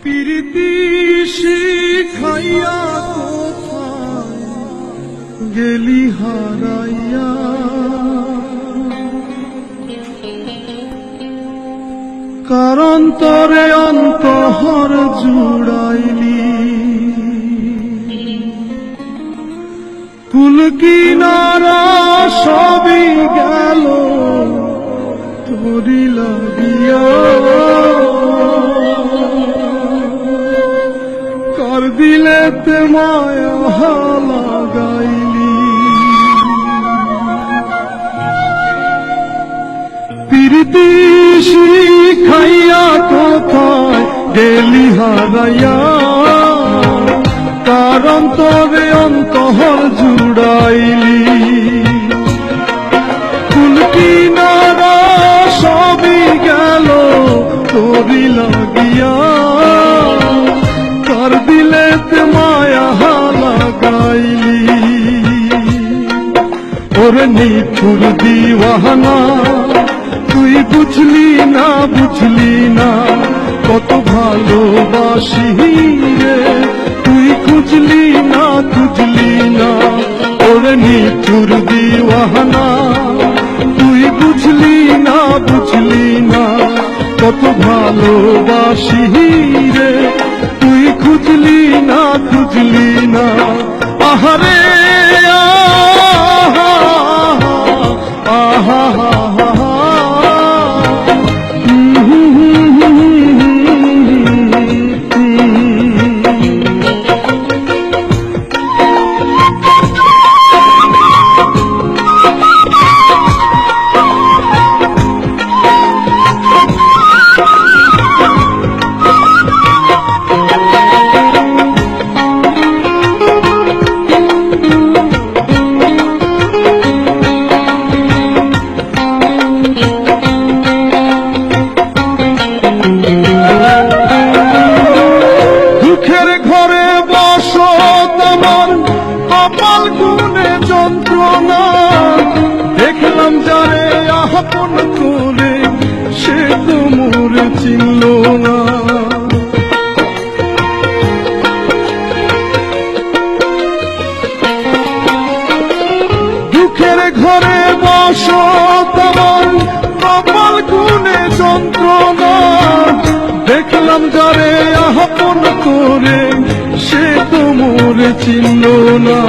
প্রীতি শিখাইয়া কোথায় গেলি হারাইয়া, কারণ তোরে অন্তহর জুড়াইলি। কুল কিনারা সবই গেল তোরি লাগিয়া, কার দিলেতে মায়া লাগাইলি। প্রীতি শিখাইয়া কোথায় গেলি হারাইয়া, কারণ তোরে অন্তহর জুড়াইলি। কুল কিনারা সবই গেল তোরি লাগিয়া, কার দিলেতে মায়া লাগাইলি। ওরে নিঠুর দিওয়ানা তুই বুঝলি না কত ভালোবাসি রে, তুই খুঁজলি না ওরে নিঠুর দিওয়ানা তুই বুঝলি না কত ভালোবাসি রে, তুই খুঁজলি না আহারে আহা যন্ত্রণা, দেখলাম যারে আপন করে সে তো মোর চিনল না। দুঃখের ঘরে বসো তোমার কপাল গুনে যন্ত্রণা, দেখলাম যারে আপন করে সে তো মোর চিনল না।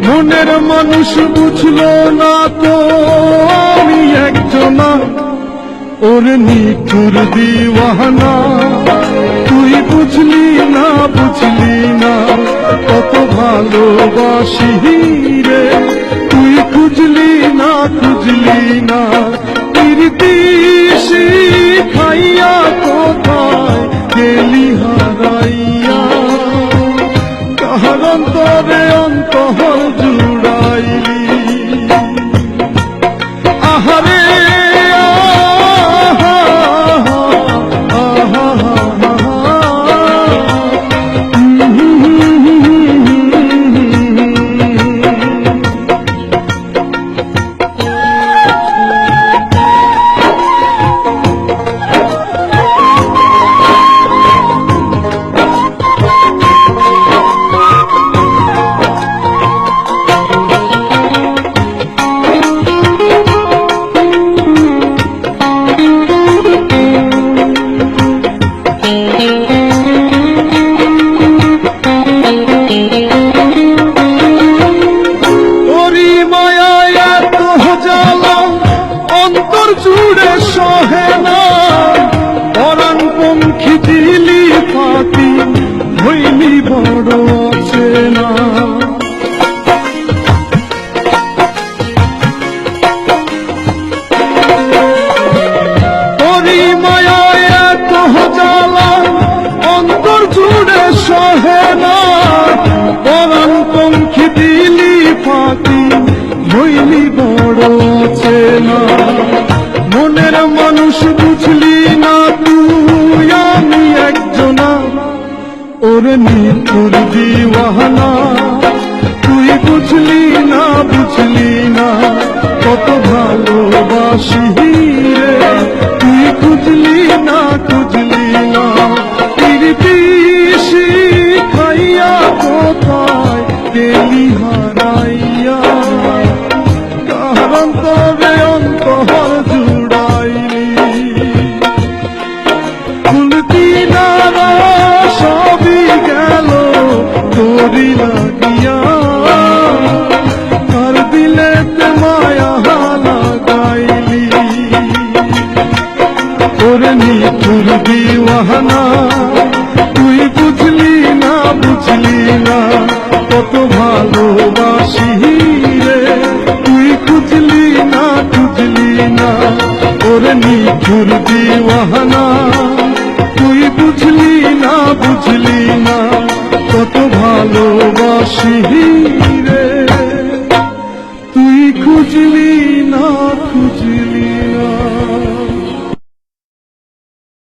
মনের মানুষ বুঝলো না তো আমি একজনা, ওরে নিঠুর দিওয়ানা তুই বুঝলি না কত ভালোবাসি রে, তুই খুঁজলি না প্রীতি শিখাইয়া কোথায় গেলি হারাইয়া, কার অন্তরে অন্তহর জুড়াইলি। আহারে জুড়ে সহে না, পরাণ পঙ্খী দিলি পাতি হইলি বড় চেনা। তোরি মায়ায় এত জ্বালা অন্তর জুড়ে সহে না, পরাণ পঙ্খী দিলি পাতি হইলি বড় চেনা। মনের মানুষ বুঝলি না তুই আমি একজনা, ওরে নিঠুর দিওয়ানা তুই বুঝলি না কত ভালোবাসি রে, তুই খুঁজলি না নিঠুর দিওয়ানা, তুই বুঝলি না কত ভালোবাসি রে, তুই খুঁজলি না ওরে নিঠুর দিওয়ানা, তুই বুঝলি না কত ভালোবাসি রে, তুই খুঁজলি না।